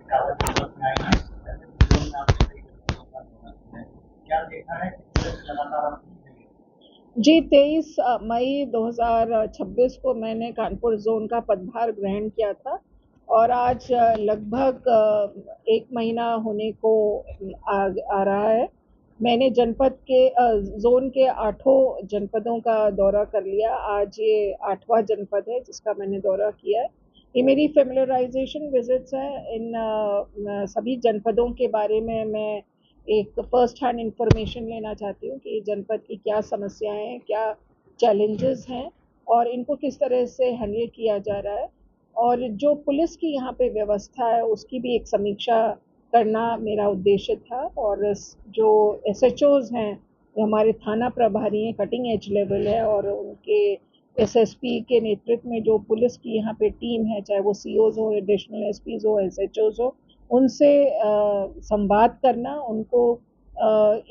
क्या देखा है कि लगातार जी, 23 मई 2026 को मैंने कानपुर जोन का पदभार ग्रहण किया था और आज लगभग 1 महीना होने को आ रहा है। मैंने जनपद के जोन के 8 जनपदों का दौरा कर लिया। आज ये 8वां जनपद है जिसका मैंने दौरा किया है। ये मेरी फेमिलराइजेशन विजिट्स हैं। इन सभी जनपदों के बारे में मैं एक फर्स्ट हैंड इंफॉर्मेशन लेना चाहती हूँ कि जनपद की क्या समस्याएं हैं, क्या चैलेंजेस हैं और इनको किस तरह से हैंडल किया जा रहा है। और जो पुलिस की यहाँ पे व्यवस्था है उसकी भी एक समीक्षा करना मेरा उद्देश्य था। और जो एसएचओज हैं, जो हमारे थाना प्रभारी हैं, कटिंग एज लेवल है, और उनके एसएसपी के नेतृत्व में जो पुलिस की यहाँ पे टीम है, चाहे वो सीओज हो, एडिशनल एसपीज हो, एसएचओज हो, उनसे संवाद करना, उनको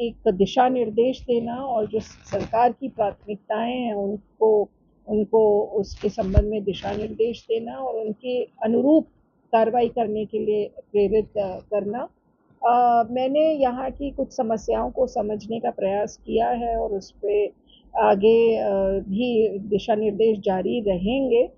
एक दिशा निर्देश देना और जो सरकार की प्राथमिकताएं हैं उनको उनको उसके संबंध में दिशा निर्देश देना और उनके अनुरूप कार्रवाई करने के लिए प्रेरित करना। मैंने यहाँ की कुछ समस्याओं को समझने का प्रयास किया है और उस पर आगे भी दिशा निर्देश जारी रहेंगे।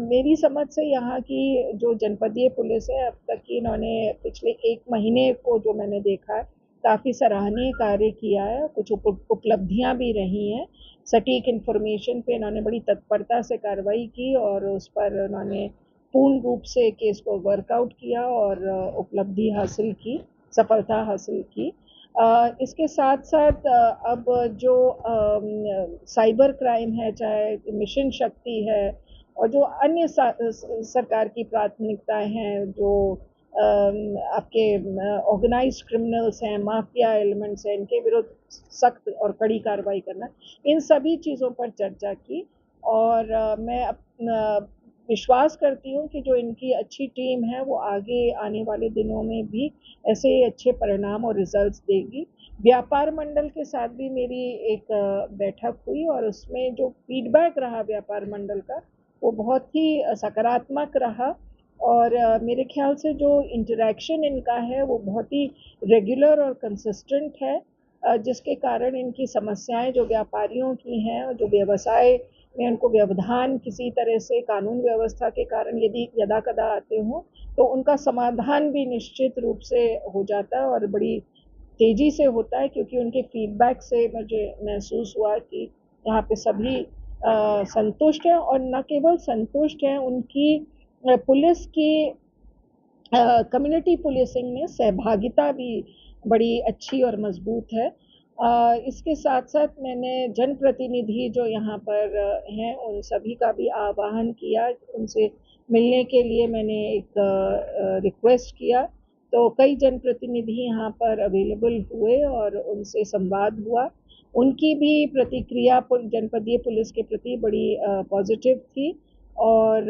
मेरी समझ से यहाँ की जो जनपदीय पुलिस है, अब तक की इन्होंने पिछले 1 महीने को जो मैंने देखा है, काफ़ी सराहनीय कार्य किया है। कुछ उपलब्धियाँ भी रही हैं। सटीक इन्फॉर्मेशन पे इन्होंने बड़ी तत्परता से कार्रवाई की और उस पर उन्होंने पूर्ण रूप से केस को वर्कआउट किया और उपलब्धि हासिल की, सफलता हासिल की। इसके साथ साथ अब जो साइबर क्राइम है, चाहे मिशन शक्ति है, और जो अन्य सरकार की प्राथमिकताएं हैं, जो आपके ऑर्गेनाइज्ड क्रिमिनल्स हैं, माफिया एलिमेंट्स हैं, इनके विरुद्ध सख्त और कड़ी कार्रवाई करना, इन सभी चीज़ों पर चर्चा की। और मैं अपना विश्वास करती हूँ कि जो इनकी अच्छी टीम है वो आगे आने वाले दिनों में भी ऐसे ही अच्छे परिणाम और रिजल्ट्स देगी। व्यापार मंडल के साथ भी मेरी एक बैठक हुई और उसमें जो फीडबैक रहा व्यापार मंडल का, वो बहुत ही सकारात्मक रहा। और मेरे ख्याल से जो इंटरेक्शन इनका है वो बहुत ही रेगुलर और कंसिस्टेंट है, जिसके कारण इनकी समस्याएं जो व्यापारियों की हैं और जो व्यवसाय में उनको व्यवधान किसी तरह से कानून व्यवस्था के कारण यदि यदा कदा आते हों, तो उनका समाधान भी निश्चित रूप से हो जाता है और बड़ी तेजी से होता है, क्योंकि उनके फीडबैक से मुझे महसूस हुआ कि यहाँ पे सभी संतुष्ट हैं और न केवल संतुष्ट हैं, उनकी पुलिस की कम्युनिटी पुलिसिंग में सहभागिता भी बड़ी अच्छी और मजबूत है। इसके साथ साथ मैंने जनप्रतिनिधि जो यहाँ पर हैं उन सभी का भी आह्वान किया, उनसे मिलने के लिए मैंने एक रिक्वेस्ट किया। तो कई जनप्रतिनिधि यहाँ पर अवेलेबल हुए और उनसे संवाद हुआ। उनकी भी प्रतिक्रिया जनपदीय पुलिस के प्रति बड़ी पॉजिटिव थी। और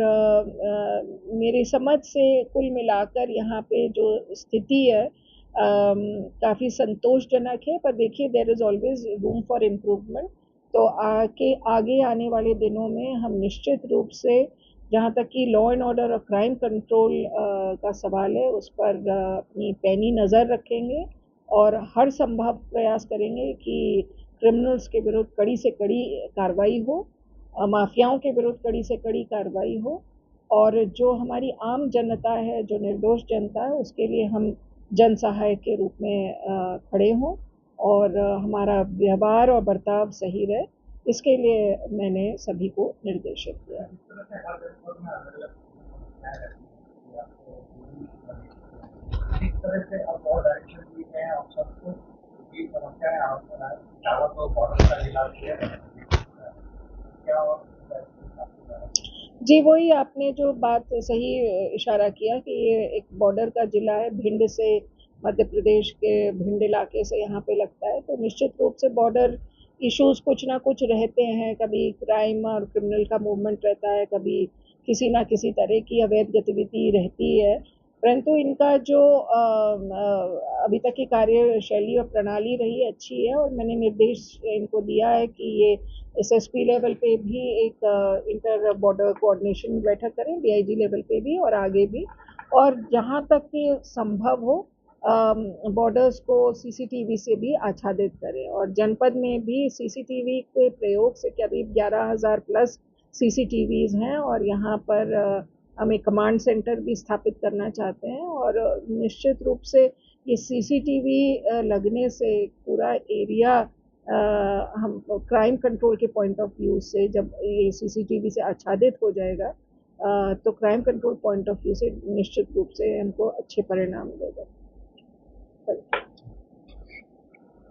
मेरी समझ से कुल मिलाकर यहाँ पे जो स्थिति है काफ़ी संतोषजनक है। पर देखिए, there is always room for improvement. तो आगे आने वाले दिनों में हम निश्चित रूप से, जहाँ तक कि लॉ एंड ऑर्डर और क्राइम कंट्रोल का सवाल है, उस पर अपनी पैनी नज़र रखेंगे और हर संभव प्रयास करेंगे कि क्रिमिनल्स के विरुद्ध कड़ी से कड़ी कार्रवाई हो, माफियाओं के विरुद्ध कड़ी से कड़ी कार्रवाई हो, और जो हमारी आम जनता है, जो निर्दोष जनता है, उसके लिए हम जन सहायक के रूप में खड़े हों और हमारा व्यवहार और बर्ताव सही रहे, इसके लिए मैंने सभी को निर्देशित किया। इस तरह से अब और डायरेक्शन दी गए हैं आप सबको की समस्याएं ज़्यादा तो बॉर्डर का जिला है क्या जी, वही आपने जो बात सही इशारा किया कि ये एक बॉर्डर का ज़िला है, भिंड से, मध्य प्रदेश के भिंड इलाके से यहाँ पे लगता है, तो निश्चित रूप से बॉर्डर इश्यूज़ कुछ ना कुछ रहते हैं। कभी क्राइम और क्रिमिनल का मूवमेंट रहता है, कभी किसी ना किसी तरह की अवैध गतिविधि रहती है। परंतु इनका जो अभी तक की कार्यशैली और प्रणाली रही अच्छी है, और मैंने निर्देश इनको दिया है कि ये एसएसपी लेवल पे भी एक इंटर बॉर्डर कोऑर्डिनेशन बैठक करें, डीआईजी लेवल पे भी और आगे भी, और जहाँ तक कि संभव हो बॉर्डर्स को सीसीटीवी से भी आच्छादित करें। और जनपद में भी सीसीटीवी के प्रयोग से करीब 11,000 प्लस सीसीटीवीज हैं और यहाँ पर हम एक कमांड सेंटर भी स्थापित करना चाहते हैं। और निश्चित रूप से ये सीसीटीवी लगने से पूरा एरिया हम क्राइम कंट्रोल के पॉइंट ऑफ व्यू से जब ये सीसीटीवी से आच्छादित हो जाएगा तो crime control point of view से निश्चित रूप से हमको अच्छे परिणाम मिलेगा।